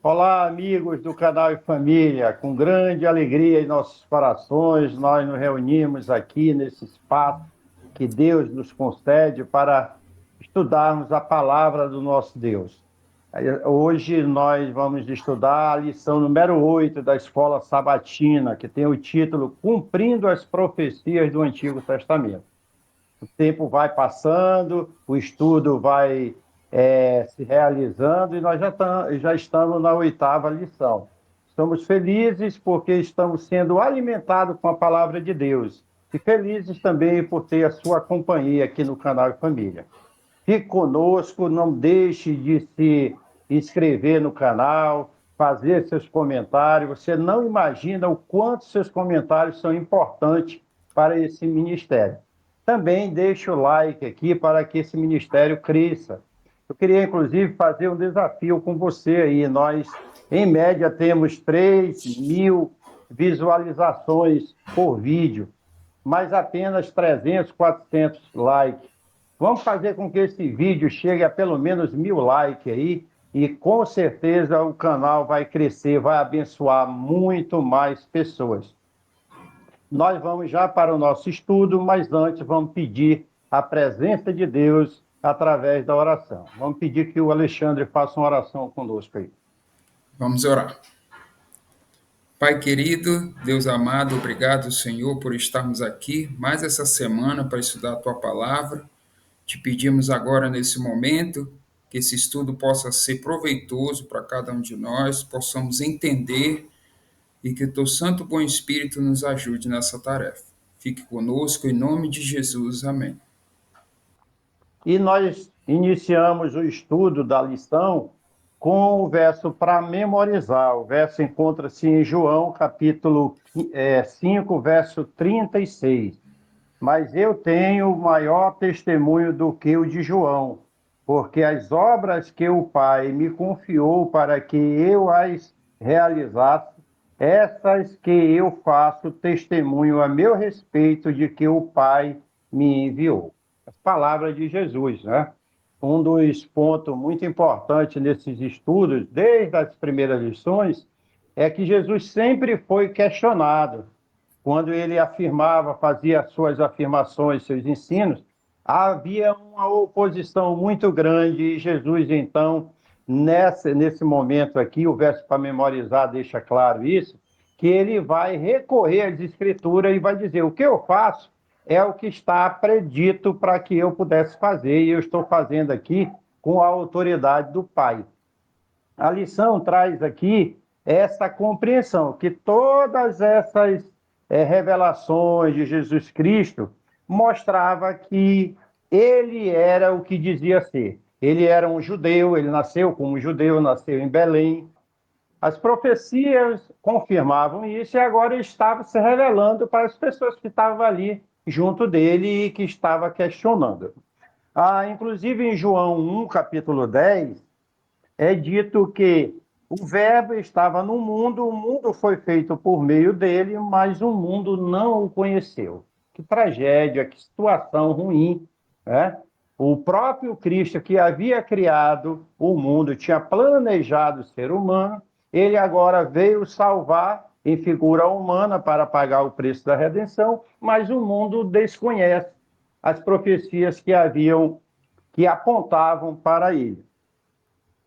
Olá, amigos do canal e família. Com grande alegria em nossos corações, nós nos reunimos aqui nesse espaço que Deus nos concede para estudarmos a palavra do nosso Deus. Hoje nós vamos estudar a lição número 8 da Escola Sabatina, que tem o título Cumprindo as Profecias do Antigo Testamento. O tempo vai passando, o estudo vai se realizando e nós já estamos na 8ª lição. Estamos felizes porque estamos sendo alimentados com a palavra de Deus e felizes também por ter a sua companhia aqui no canal Família. Fique conosco, não deixe de se inscrever no canal, fazer seus comentários. Você não imagina o quanto seus comentários são importantes para esse ministério. Também deixe o like aqui para que esse ministério cresça. Eu queria, inclusive, fazer um desafio com você aí. Nós, em média, temos 3.000 visualizações por vídeo, mas apenas 300, 400 likes. Vamos fazer com que esse vídeo chegue a pelo menos 1.000 likes aí, e com certeza o canal vai crescer, vai abençoar muito mais pessoas. Nós vamos já para o nosso estudo, mas antes vamos pedir a presença de Deus através da oração. Vamos pedir que o Alexandre faça uma oração conosco aí. Vamos orar. Pai querido, Deus amado, obrigado, Senhor, por estarmos aqui mais essa semana para estudar a Tua Palavra. Te pedimos agora, nesse momento, que esse estudo possa ser proveitoso para cada um de nós, possamos entender e que o Teu Santo Bom Espírito nos ajude nessa tarefa. Fique conosco, em nome de Jesus. Amém. E nós iniciamos o estudo da lição com o verso para memorizar. O verso encontra-se em João, capítulo 5, verso 36. Mas eu tenho maior testemunho do que o de João, porque as obras que o Pai me confiou para que eu as realizasse, essas que eu faço testemunho a meu respeito de que o Pai me enviou. As palavras de Jesus, né? Um dos pontos muito importantes nesses estudos, desde as primeiras lições, é que Jesus sempre foi questionado. Quando ele afirmava, fazia suas afirmações, seus ensinos, havia uma oposição muito grande e Jesus, então, nesse momento aqui, o verso para memorizar deixa claro isso, que ele vai recorrer às Escrituras e vai dizer, o que eu faço é o que está predito para que eu pudesse fazer, e eu estou fazendo aqui com a autoridade do Pai. A lição traz aqui essa compreensão, que todas essas revelações de Jesus Cristo mostrava que ele era o que dizia ser. Ele era um judeu, ele nasceu como judeu, nasceu em Belém. As profecias confirmavam isso e agora estava se revelando para as pessoas que estavam ali junto dele e que estava questionando. Inclusive em João 1, capítulo 10, é dito que o Verbo estava no mundo, o mundo foi feito por meio dele, mas o mundo não o conheceu. Que tragédia, que situação ruim, né? O próprio Cristo, que havia criado o mundo, tinha planejado o ser humano, ele agora veio salvar em figura humana para pagar o preço da redenção, mas o mundo desconhece as profecias que apontavam para ele.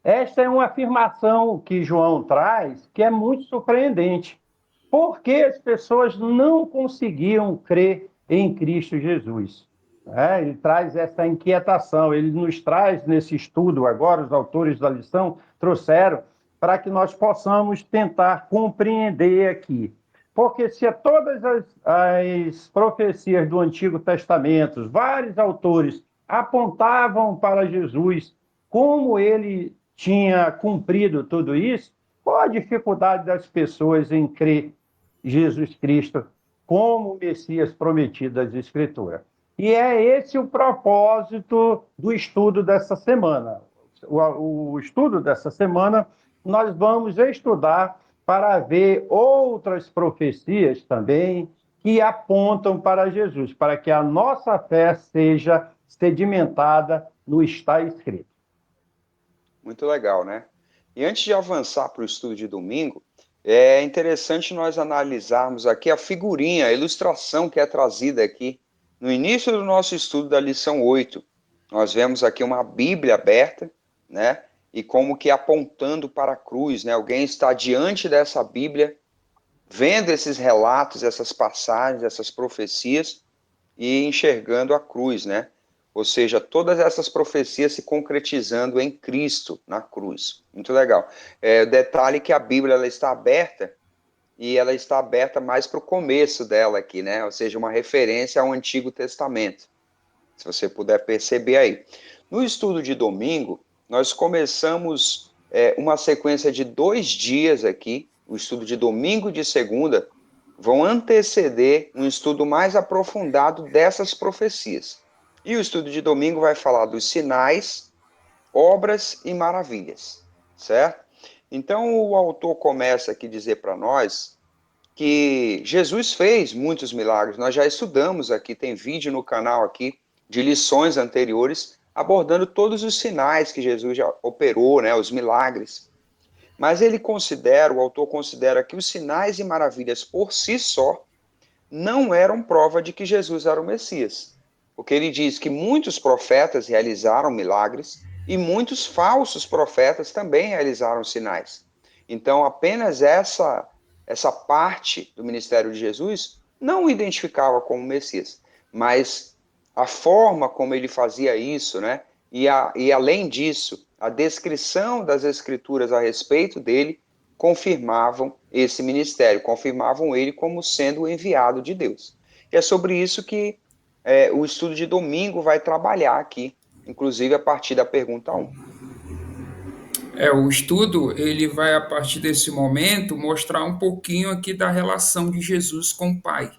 Esta é uma afirmação que João traz que é muito surpreendente. Por que as pessoas não conseguiam crer em Cristo Jesus? Ele traz essa inquietação, ele nos traz nesse estudo agora, os autores da lição trouxeram para que nós possamos tentar compreender aqui. Porque se todas as profecias do Antigo Testamento, vários autores apontavam para Jesus, como ele tinha cumprido tudo isso, qual a dificuldade das pessoas em crer Jesus Cristo como o Messias prometido das Escrituras? E é esse o propósito do estudo dessa semana. O estudo dessa semana, nós vamos estudar para ver outras profecias também que apontam para Jesus, para que a nossa fé seja sedimentada no está escrito. Muito legal, né? E antes de avançar para o estudo de domingo, é interessante nós analisarmos aqui a figurinha, a ilustração que é trazida aqui no início do nosso estudo da lição 8. Nós vemos aqui uma Bíblia aberta, né? E como que apontando para a cruz, né? Alguém está diante dessa Bíblia, vendo esses relatos, essas passagens, essas profecias e enxergando a cruz, né? Ou seja, todas essas profecias se concretizando em Cristo, na cruz. Muito legal. O detalhe que a Bíblia ela está aberta, e ela está aberta mais para o começo dela aqui, né? Ou seja, uma referência ao Antigo Testamento. Se você puder perceber aí. No estudo de domingo, nós começamos uma sequência de 2 dias aqui, o estudo de domingo e de segunda, vão anteceder um estudo mais aprofundado dessas profecias. E o estudo de domingo vai falar dos sinais, obras e maravilhas, certo? Então o autor começa aqui a dizer para nós que Jesus fez muitos milagres. Nós já estudamos aqui, tem vídeo no canal aqui de lições anteriores abordando todos os sinais que Jesus já operou, né, os milagres. Mas ele considera, o autor considera que os sinais e maravilhas por si só não eram prova de que Jesus era o Messias. Porque ele diz que muitos profetas realizaram milagres e muitos falsos profetas também realizaram sinais. Então, apenas essa parte do ministério de Jesus não o identificava como Messias, mas a forma como ele fazia isso, né? E além disso, a descrição das Escrituras a respeito dele confirmavam esse ministério, confirmavam ele como sendo o enviado de Deus. E é sobre isso que o estudo de domingo vai trabalhar aqui, inclusive a partir da pergunta 1. O estudo ele vai, a partir desse momento, mostrar um pouquinho aqui da relação de Jesus com o Pai.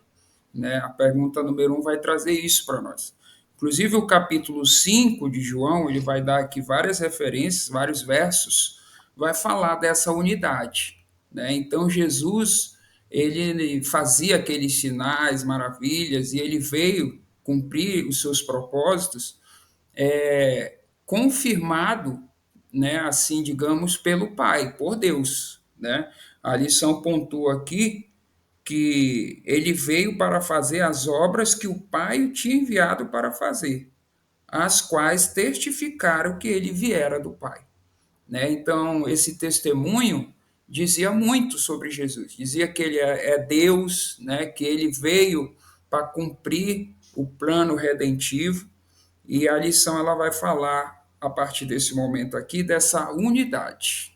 Né? A pergunta número 1 vai trazer isso para nós. Inclusive, o capítulo 5 de João, ele vai dar aqui várias referências, vários versos, vai falar dessa unidade. Né? Então, Jesus, ele fazia aqueles sinais, maravilhas, e ele veio cumprir os seus propósitos, confirmado, né, assim, digamos, pelo Pai, por Deus. Né? A lição pontua aqui que ele veio para fazer as obras que o Pai o tinha enviado para fazer, as quais testificaram que ele viera do Pai. Né? Então, esse testemunho dizia muito sobre Jesus, dizia que ele é Deus, né? Que ele veio para cumprir o plano redentivo, e a lição ela vai falar, a partir desse momento aqui, dessa unidade.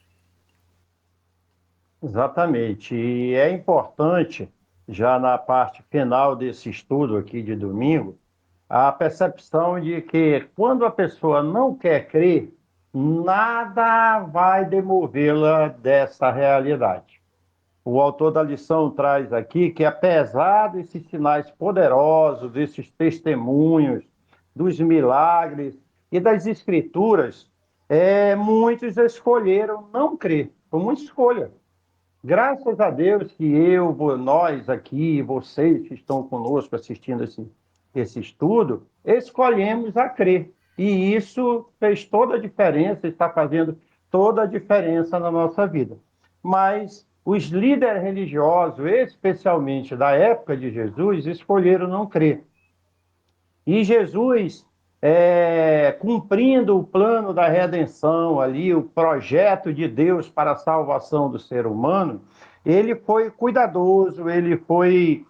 Exatamente. E é importante, já na parte final desse estudo aqui de domingo, a percepção de que quando a pessoa não quer crer, nada vai demovê-la dessa realidade. O autor da lição traz aqui que, apesar desses sinais poderosos, desses testemunhos, dos milagres e das escrituras, muitos escolheram não crer. Foi uma escolha. Graças a Deus que nós aqui, vocês que estão conosco assistindo esse estudo, escolhemos a crer. E isso fez toda a diferença, está fazendo toda a diferença na nossa vida. Mas os líderes religiosos, especialmente da época de Jesus, escolheram não crer. E Jesus, cumprindo o plano da redenção ali, o projeto de Deus para a salvação do ser humano, ele foi cuidadoso, ele foi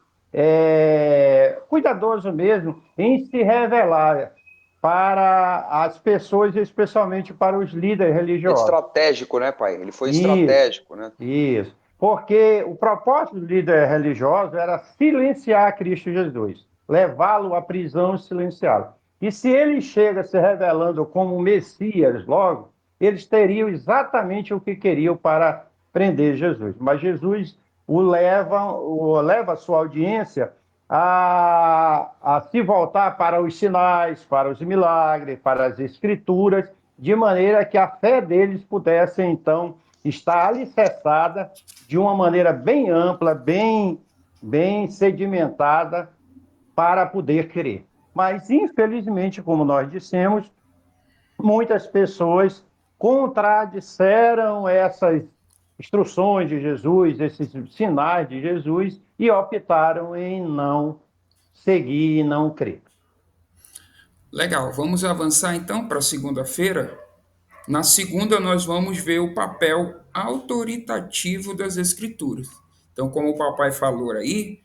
cuidadoso mesmo em se revelar para as pessoas, especialmente para os líderes religiosos. Estratégico, né, pai? Ele foi Isso, estratégico, né? isso. Porque o propósito do líder religioso era silenciar Cristo Jesus, levá-lo à prisão e silenciá-lo. E se ele chega se revelando como Messias logo, eles teriam exatamente o que queriam para prender Jesus. Mas Jesus leva a sua audiência a se voltar para os sinais, para os milagres, para as escrituras, de maneira que a fé deles pudesse, então, está alicerçada de uma maneira bem ampla, bem sedimentada para poder crer. Mas, infelizmente, como nós dissemos, muitas pessoas contradisseram essas instruções de Jesus, esses sinais de Jesus, e optaram em não seguir e não crer. Legal, vamos avançar então para segunda-feira. Na segunda, nós vamos ver o papel autoritativo das Escrituras. Então, como o papai falou aí,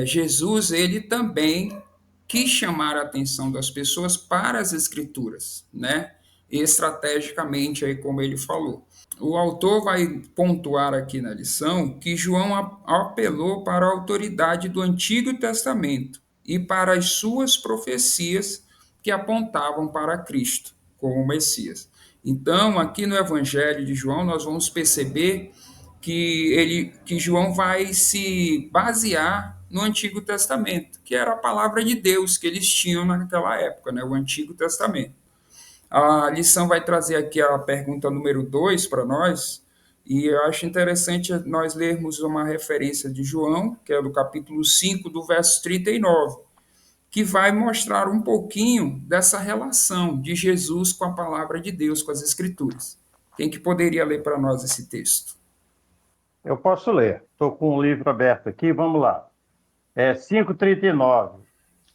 Jesus ele também quis chamar a atenção das pessoas para as Escrituras, né? Estrategicamente, aí como ele falou. O autor vai pontuar aqui na lição que João apelou para a autoridade do Antigo Testamento e para as suas profecias que apontavam para Cristo como Messias. Então, aqui no Evangelho de João, nós vamos perceber que João vai se basear no Antigo Testamento, que era a palavra de Deus que eles tinham naquela época, né? O Antigo Testamento. A lição vai trazer aqui a pergunta número 2 para nós, e eu acho interessante nós lermos uma referência de João, que é do capítulo 5, do verso 39, que vai mostrar um pouquinho dessa relação de Jesus com a palavra de Deus, com as Escrituras. Quem que poderia ler para nós esse texto? Eu posso ler. Estou com o livro aberto aqui, vamos lá. 5,39.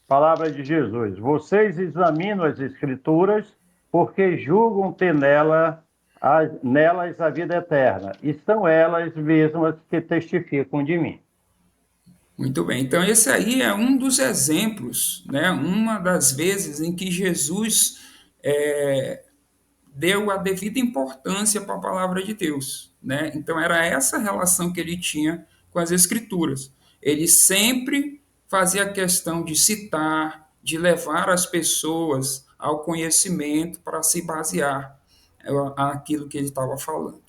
Palavra de Jesus. Vocês examinam as Escrituras porque julgam ter nelas a vida eterna, e são elas mesmas que testificam de mim. Muito bem, então esse aí é um dos exemplos, né? Uma das vezes em que Jesus deu a devida importância para a palavra de Deus, né? Então era essa relação que ele tinha com as Escrituras. Ele sempre fazia questão de citar, de levar as pessoas ao conhecimento para se basear naquilo que ele estava falando.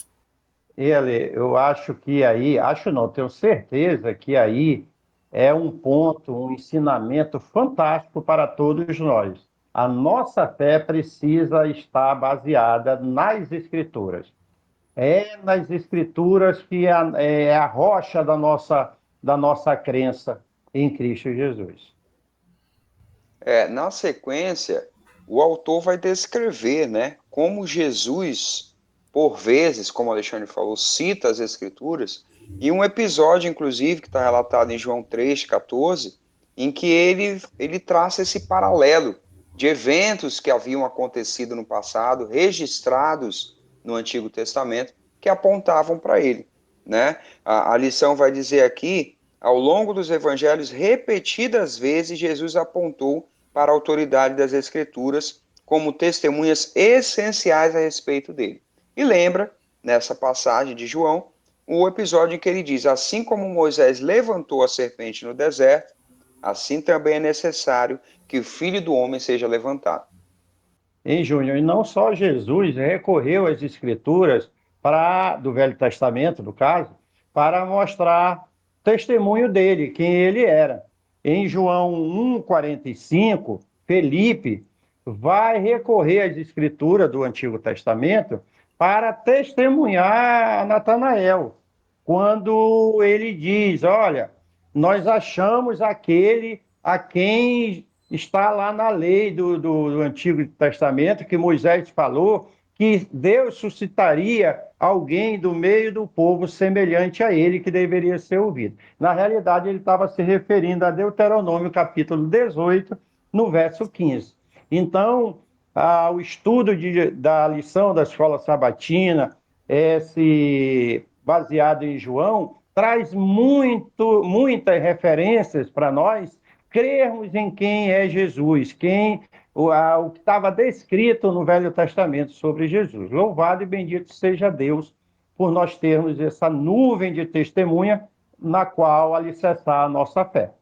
Ele, eu acho que aí, acho não, tenho certeza que aí é um ponto, um ensinamento fantástico para todos nós. A nossa fé precisa estar baseada nas Escrituras. É nas Escrituras que é a rocha da nossa crença em Cristo Jesus. Na sequência, o autor vai descrever, né, como Jesus, por vezes, como o Alexandre falou, cita as Escrituras, e um episódio, inclusive, que está relatado em João 3,14, em que ele traça esse paralelo de eventos que haviam acontecido no passado, registrados no Antigo Testamento, que apontavam para ele, né? A lição vai dizer aqui, ao longo dos evangelhos, repetidas vezes, Jesus apontou para a autoridade das Escrituras como testemunhas essenciais a respeito dele. E lembra, nessa passagem de João, o episódio em que ele diz: assim como Moisés levantou a serpente no deserto, assim também é necessário que o Filho do Homem seja levantado. Em Júnior, e não só Jesus recorreu às Escrituras do Velho Testamento, no caso, para mostrar testemunho dele, quem ele era. Em João 1,45, Felipe vai recorrer às Escrituras do Antigo Testamento para testemunhar a Natanael, quando ele diz: olha, nós achamos aquele a quem está lá na lei do Antigo Testamento, que Moisés falou, que Deus suscitaria alguém do meio do povo semelhante a ele, que deveria ser ouvido. Na realidade, ele estava se referindo a Deuteronômio, capítulo 18, no verso 15. Então, o estudo da lição da escola sabatina, baseado em João, traz muitas referências para nós crermos em quem é Jesus, o que estava descrito no Velho Testamento sobre Jesus. Louvado e bendito seja Deus por nós termos essa nuvem de testemunha na qual alicerçar a nossa fé.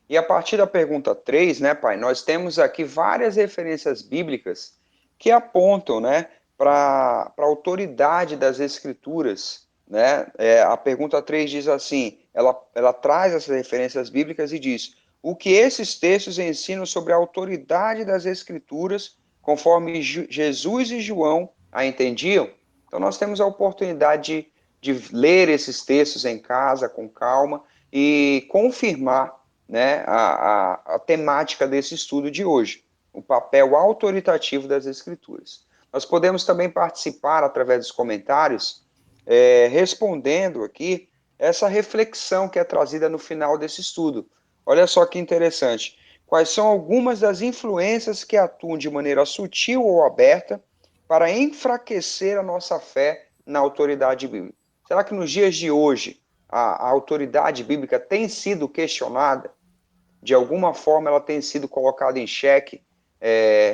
E a partir da pergunta 3, né, pai, nós temos aqui várias referências bíblicas que apontam, né, para a autoridade das Escrituras, né? A pergunta 3 diz assim, ela traz essas referências bíblicas e diz: o que esses textos ensinam sobre a autoridade das Escrituras, conforme Jesus e João a entendiam? Então, nós temos a oportunidade de ler esses textos em casa, com calma, e confirmar, né, a temática desse estudo de hoje, o papel autoritativo das Escrituras. Nós podemos também participar através dos comentários, respondendo aqui essa reflexão que é trazida no final desse estudo. Olha só que interessante. Quais são algumas das influências que atuam de maneira sutil ou aberta para enfraquecer a nossa fé na autoridade bíblica? Será que nos dias de hoje a autoridade bíblica tem sido questionada? De alguma forma ela tem sido colocada em xeque?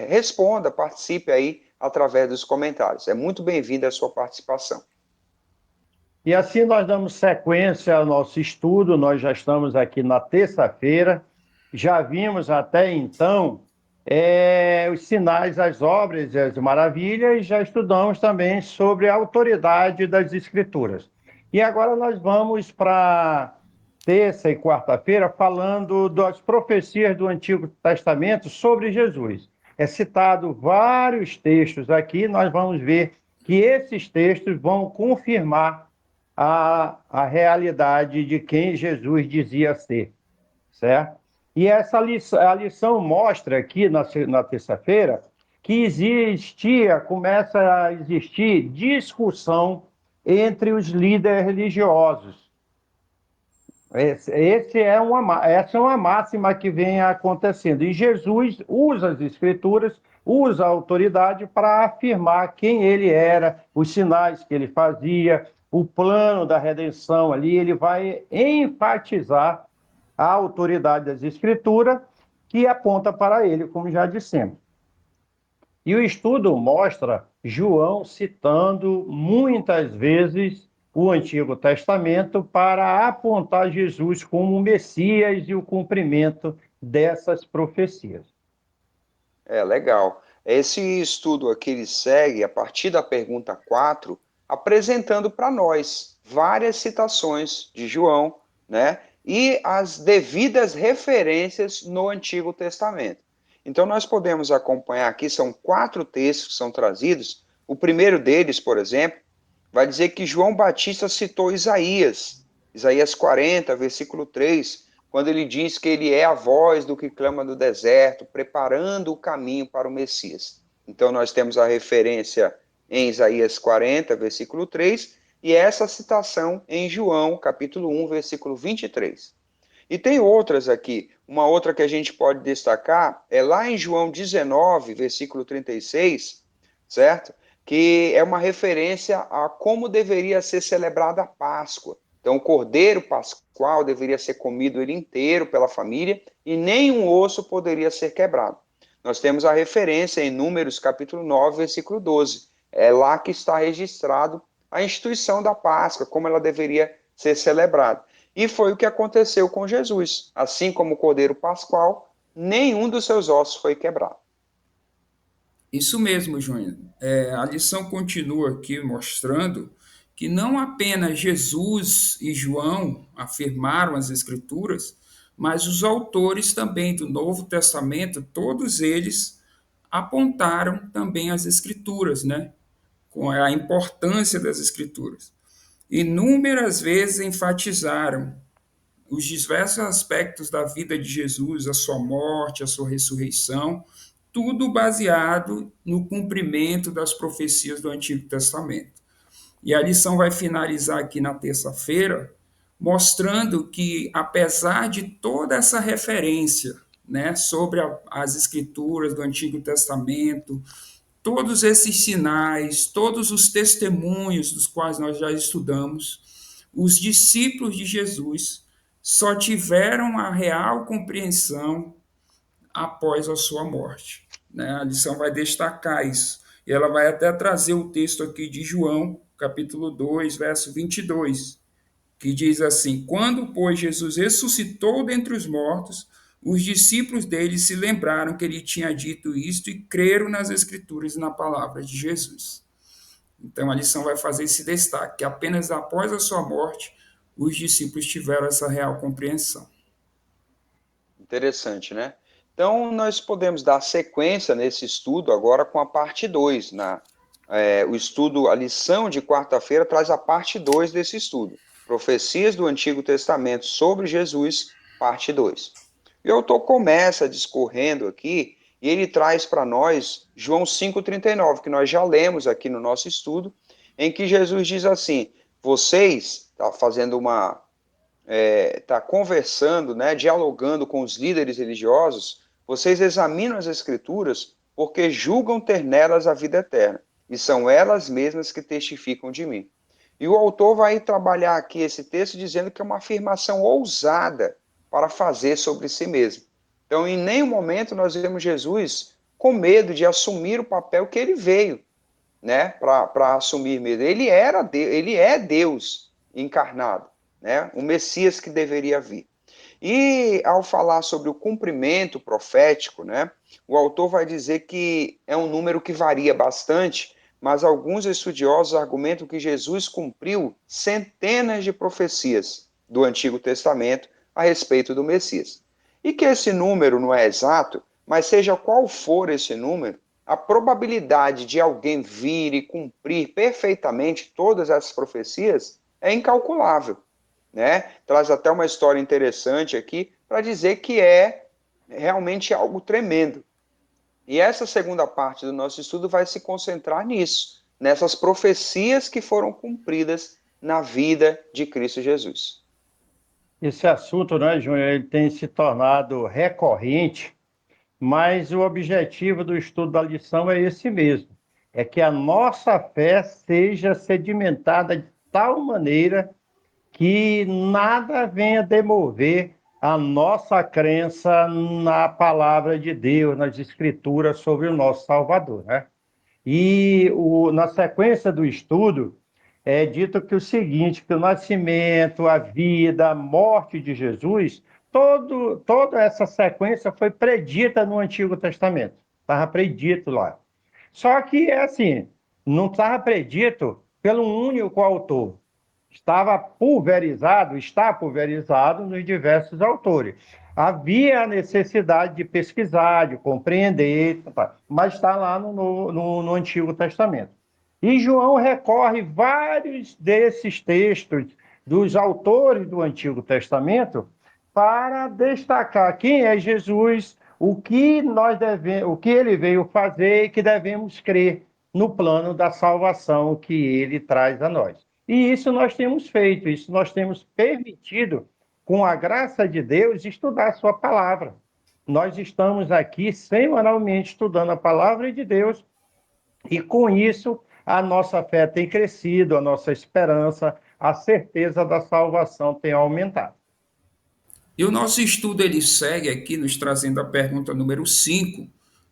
Responda, participe aí através dos comentários. É muito bem-vinda a sua participação. E assim nós damos sequência ao nosso estudo, nós já estamos aqui na terça-feira, já vimos até então os sinais, as obras e as maravilhas, já estudamos também sobre a autoridade das Escrituras. E agora nós vamos para terça e quarta-feira falando das profecias do Antigo Testamento sobre Jesus. É citado vários textos aqui, nós vamos ver que esses textos vão confirmar a realidade de quem Jesus dizia ser, certo? E essa lição, a lição mostra aqui na terça-feira que começa a existir discussão entre os líderes religiosos. Essa é uma máxima que vem acontecendo. E Jesus usa as Escrituras, usa a autoridade para afirmar quem ele era, os sinais que ele fazia, o plano da redenção ali. Ele vai enfatizar a autoridade das Escrituras, que aponta para ele, como já dissemos. E o estudo mostra João citando muitas vezes o Antigo Testamento para apontar Jesus como o Messias e o cumprimento dessas profecias. Legal. Esse estudo aqui ele segue a partir da pergunta 4, apresentando para nós várias citações de João, né? E as devidas referências no Antigo Testamento. Então, nós podemos acompanhar aqui, são 4 textos que são trazidos. O primeiro deles, por exemplo, vai dizer que João Batista citou Isaías 40, versículo 3, quando ele diz que ele é a voz do que clama no deserto, preparando o caminho para o Messias. Então, nós temos a referência em Isaías 40, versículo 3, e essa citação em João, capítulo 1, versículo 23. E tem outras aqui. Uma outra que a gente pode destacar é lá em João 19, versículo 36, certo? Que é uma referência a como deveria ser celebrada a Páscoa. Então, o cordeiro pascual deveria ser comido ele inteiro pela família e nenhum osso poderia ser quebrado. Nós temos a referência em Números, capítulo 9, versículo 12. É lá que está registrado a instituição da Páscoa, como ela deveria ser celebrada. E foi o que aconteceu com Jesus. Assim como o cordeiro pascual, nenhum dos seus ossos foi quebrado. Isso mesmo, Júnior. A lição continua aqui mostrando que não apenas Jesus e João afirmaram as Escrituras, mas os autores também do Novo Testamento, todos eles apontaram também as Escrituras, né? Com a importância das Escrituras. Inúmeras vezes enfatizaram os diversos aspectos da vida de Jesus, a sua morte, a sua ressurreição, tudo baseado no cumprimento das profecias do Antigo Testamento. E a lição vai finalizar aqui na terça-feira, mostrando que, apesar de toda essa referência, né, sobre as escrituras do Antigo Testamento, todos esses sinais, todos os testemunhos dos quais nós já estudamos, os discípulos de Jesus só tiveram a real compreensão após a sua morte. Né? A lição vai destacar isso. E ela vai até trazer o texto aqui de João, capítulo 2, verso 22, que diz assim: Quando, pois, Jesus ressuscitou dentre os mortos, os discípulos dele se lembraram que ele tinha dito isto e creram nas Escrituras e na palavra de Jesus. Então a lição vai fazer esse destaque, que apenas após a sua morte, os discípulos tiveram essa real compreensão. Interessante, né? Então, nós podemos dar sequência nesse estudo agora com a parte 2, o estudo, a lição de quarta-feira traz a parte 2 desse estudo. Profecias do Antigo Testamento sobre Jesus, parte 2. E o autor começa discorrendo aqui, e ele traz para nós João 5,39, que nós já lemos aqui no nosso estudo, em que Jesus diz assim, vocês, está fazendo está conversando, né, dialogando com os líderes religiosos, vocês examinam as Escrituras porque julgam ter nelas a vida eterna, e são elas mesmas que testificam de mim. E o autor vai trabalhar aqui esse texto dizendo que é uma afirmação ousada para fazer sobre si mesmo. Então, em nenhum momento nós vemos Jesus com medo de assumir o papel que ele veio, né, para assumir mesmo. Ele é Deus encarnado, né, o Messias que deveria vir. E ao falar sobre o cumprimento profético, né, o autor vai dizer que é um número que varia bastante, mas alguns estudiosos argumentam que Jesus cumpriu centenas de profecias do Antigo Testamento a respeito do Messias. E que esse número não é exato, mas seja qual for esse número, a probabilidade de alguém vir e cumprir perfeitamente todas essas profecias é incalculável, né? Traz até uma história interessante aqui para dizer que é realmente algo tremendo. E essa segunda parte do nosso estudo vai se concentrar nisso, nessas profecias que foram cumpridas na vida de Cristo Jesus. Esse assunto, né, Júnior, ele tem se tornado recorrente, mas o objetivo do estudo da lição é esse mesmo, é que a nossa fé seja sedimentada de tal maneira que nada venha demover a nossa crença na palavra de Deus, nas escrituras sobre o nosso Salvador, né? Na sequência do estudo, é dito que o seguinte, que o nascimento, a vida, a morte de Jesus, toda essa sequência foi predita no Antigo Testamento. Estava predito lá. Só que é assim, não estava predito pelo único autor. Está pulverizado nos diversos autores. Havia a necessidade de pesquisar, de compreender, mas está lá no Antigo Testamento. E João recorre vários desses textos dos autores do Antigo Testamento para destacar quem é Jesus, o que ele veio fazer e que devemos crer no plano da salvação que ele traz a nós. E isso nós temos feito, isso nós temos permitido, com a graça de Deus, estudar a sua palavra. Nós estamos aqui semanalmente estudando a palavra de Deus e, com isso, a nossa fé tem crescido, a nossa esperança, a certeza da salvação tem aumentado. E o nosso estudo ele segue aqui nos trazendo a pergunta número 5,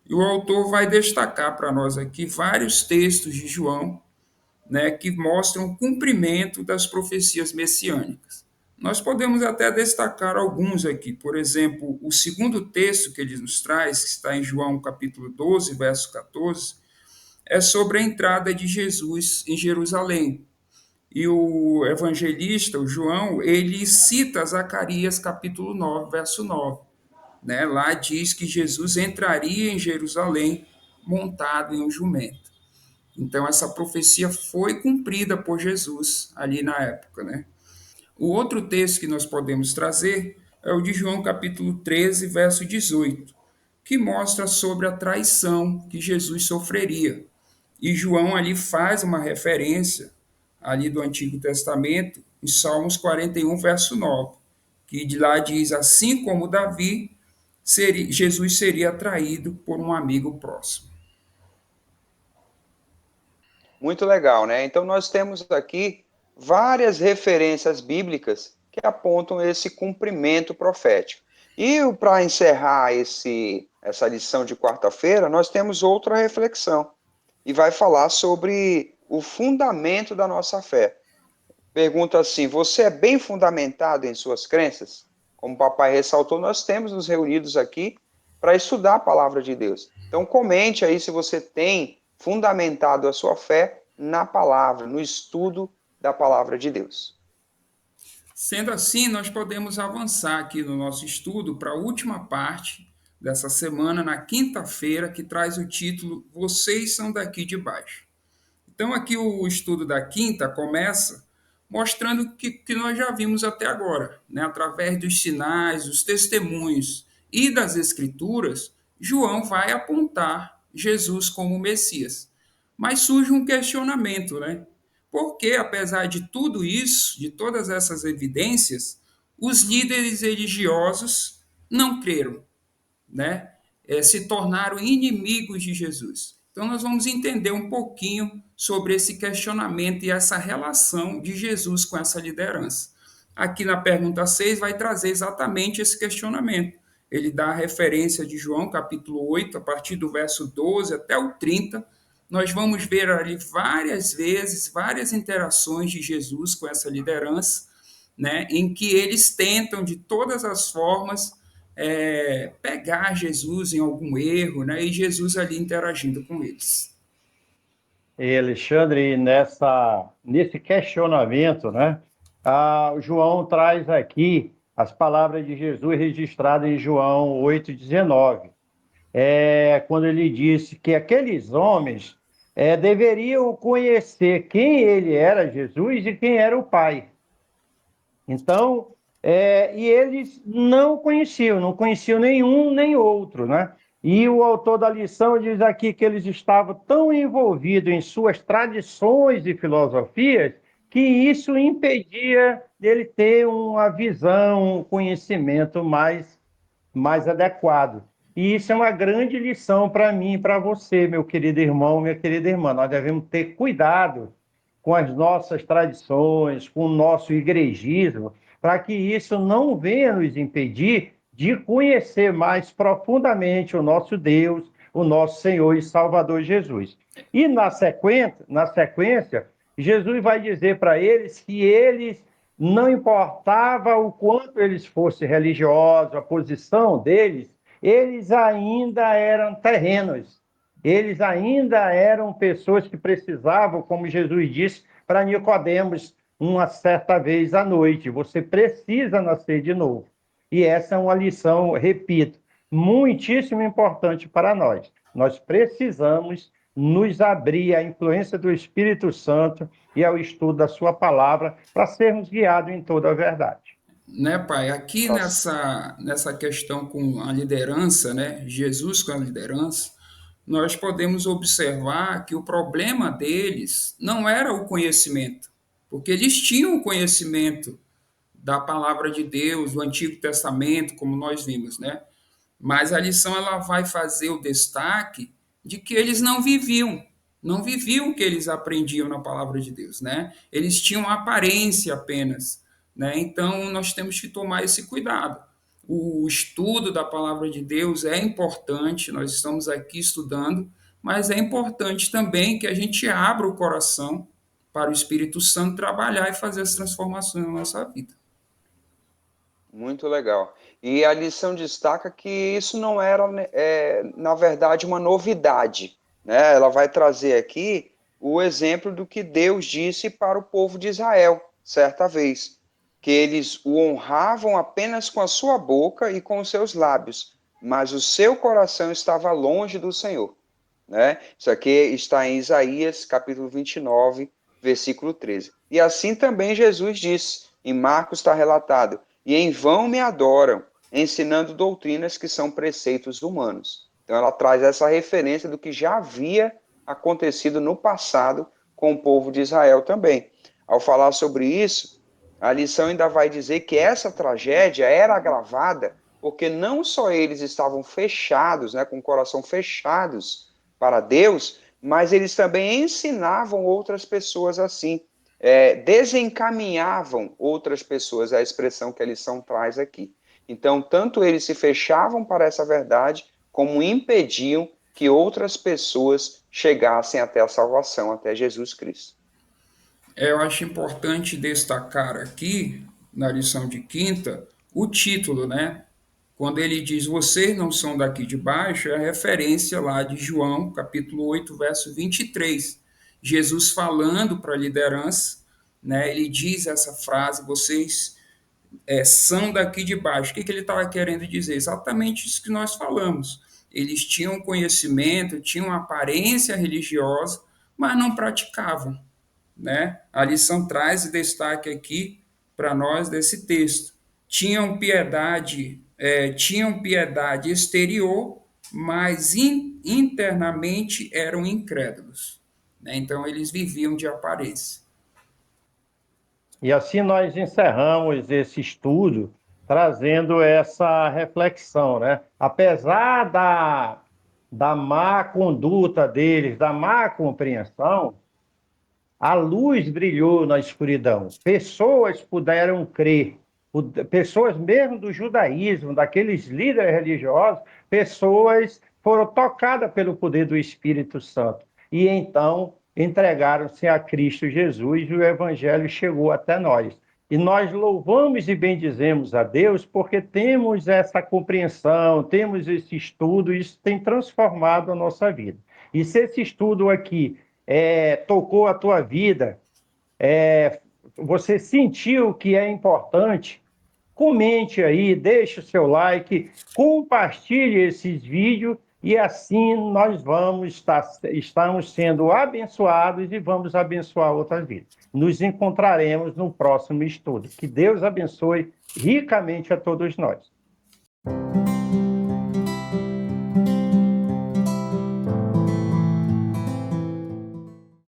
e o autor vai destacar para nós aqui vários textos de João, né, que mostram o cumprimento das profecias messiânicas. Nós podemos até destacar alguns aqui, por exemplo, o segundo texto que ele nos traz, que está em João capítulo 12, verso 14, é sobre a entrada de Jesus em Jerusalém. E o evangelista, o João, ele cita Zacarias capítulo 9, verso 9. Né? Lá diz que Jesus entraria em Jerusalém montado em um jumento. Então, essa profecia foi cumprida por Jesus ali na época. Né? O outro texto que nós podemos trazer é o de João capítulo 13, verso 18, que mostra sobre a traição que Jesus sofreria. E João ali faz uma referência ali do Antigo Testamento, em Salmos 41, verso 9, que de lá diz, assim como Davi, Jesus seria traído por um amigo próximo. Muito legal, né? Então nós temos aqui várias referências bíblicas que apontam esse cumprimento profético. E para encerrar essa lição de quarta-feira, nós temos outra reflexão e vai falar sobre o fundamento da nossa fé. Pergunta assim: você é bem fundamentado em suas crenças? Como o papai ressaltou, nós temos nos reunidos aqui para estudar a palavra de Deus. Então comente aí se você tem fundamentado a sua fé na palavra, no estudo da palavra de Deus. Sendo assim, nós podemos avançar aqui no nosso estudo para a última parte dessa semana, na quinta-feira, que traz o título Vocês são daqui de baixo. Então, aqui o estudo da quinta começa mostrando o que nós já vimos até agora, né? Através dos sinais, dos testemunhos e das escrituras, João vai apontar Jesus como Messias. Mas surge um questionamento, né? Porque, apesar de tudo isso, de todas essas evidências, os líderes religiosos não creram, né? Se tornaram inimigos de Jesus. Então, nós vamos entender um pouquinho sobre esse questionamento e essa relação de Jesus com essa liderança. Aqui na pergunta 6 vai trazer exatamente esse questionamento. Ele dá a referência de João, capítulo 8, a partir do verso 12 até o 30. Nós vamos ver ali várias vezes, várias interações de Jesus com essa liderança, né, em que eles tentam, de todas as formas, pegar Jesus em algum erro, né, e Jesus ali interagindo com eles. E Alexandre, nesse questionamento, né, o João traz aqui as palavras de Jesus registradas em João 8,19. Quando ele disse que aqueles homens deveriam conhecer quem ele era, Jesus, e quem era o Pai. Então, e eles não conheciam nenhum nem outro, né? E o autor da lição diz aqui que eles estavam tão envolvidos em suas tradições e filosofias que isso impedia dele ter uma visão, um conhecimento mais adequado. E isso é uma grande lição para mim e para você, meu querido irmão, minha querida irmã. Nós devemos ter cuidado com as nossas tradições, com o nosso igrejismo, para que isso não venha nos impedir de conhecer mais profundamente o nosso Deus, o nosso Senhor e Salvador Jesus. E na sequência, Jesus vai dizer para eles que eles não importava o quanto eles fossem religiosos, a posição deles, eles ainda eram terrenos. Eles ainda eram pessoas que precisavam, como Jesus disse para Nicodemos, uma certa vez à noite, você precisa nascer de novo. E essa é uma lição, repito, muitíssimo importante para nós. Nós precisamos nos abrir à influência do Espírito Santo e ao estudo da sua palavra para sermos guiados em toda a verdade. Né, pai? Aqui Nossa. nessa questão com a liderança, né? Jesus com a liderança, nós podemos observar que o problema deles não era o conhecimento, porque eles tinham o conhecimento da palavra de Deus, do Antigo Testamento, como nós vimos, né? Mas a lição ela vai fazer o destaque de que eles não viviam o que eles aprendiam na palavra de Deus, né? Eles tinham aparência apenas, né? Então nós temos que tomar esse cuidado. O estudo da palavra de Deus é importante, nós estamos aqui estudando, mas é importante também que a gente abra o coração para o Espírito Santo trabalhar e fazer as transformações na nossa vida. Muito legal. E a lição destaca que isso não era, na verdade, uma novidade, né? Ela vai trazer aqui o exemplo do que Deus disse para o povo de Israel, certa vez, que eles o honravam apenas com a sua boca e com os seus lábios, mas o seu coração estava longe do Senhor, né? Isso aqui está em Isaías, capítulo 29, versículo 13. E assim também Jesus disse, em Marcos está relatado, e em vão me adoram, ensinando doutrinas que são preceitos humanos. Então ela traz essa referência do que já havia acontecido no passado com o povo de Israel também. Ao falar sobre isso, a lição ainda vai dizer que essa tragédia era agravada porque não só eles estavam fechados, né, com o coração fechados para Deus, mas eles também ensinavam outras pessoas assim, desencaminhavam outras pessoas, é a expressão que a lição traz aqui. Então, tanto eles se fechavam para essa verdade, como impediam que outras pessoas chegassem até a salvação, até Jesus Cristo. Eu acho importante destacar aqui, na lição de quinta, o título, né? Quando ele diz, vocês não são daqui de baixo, é a referência lá de João, capítulo 8, verso 23. Jesus falando para a liderança, né? Ele diz essa frase, vocês são daqui de baixo. O que ele estava querendo dizer? Exatamente isso que nós falamos. Eles tinham conhecimento, tinham aparência religiosa, mas não praticavam, né? A lição traz destaque aqui para nós desse texto. Tinham piedade exterior, mas internamente eram incrédulos, né? Então eles viviam de aparência. E assim nós encerramos esse estudo trazendo essa reflexão, né? Apesar da má conduta deles, da má compreensão, a luz brilhou na escuridão. Pessoas puderam crer, pessoas mesmo do judaísmo, daqueles líderes religiosos, pessoas foram tocadas pelo poder do Espírito Santo. E então entregaram-se a Cristo Jesus e o Evangelho chegou até nós. E nós louvamos e bendizemos a Deus porque temos essa compreensão, temos esse estudo, e isso tem transformado a nossa vida. E se esse estudo aqui tocou a tua vida, você sentiu que é importante, comente aí, deixe o seu like, compartilhe esses vídeos e assim nós estamos sendo abençoados e vamos abençoar outras vidas. Nos encontraremos no próximo estudo. Que Deus abençoe ricamente a todos nós.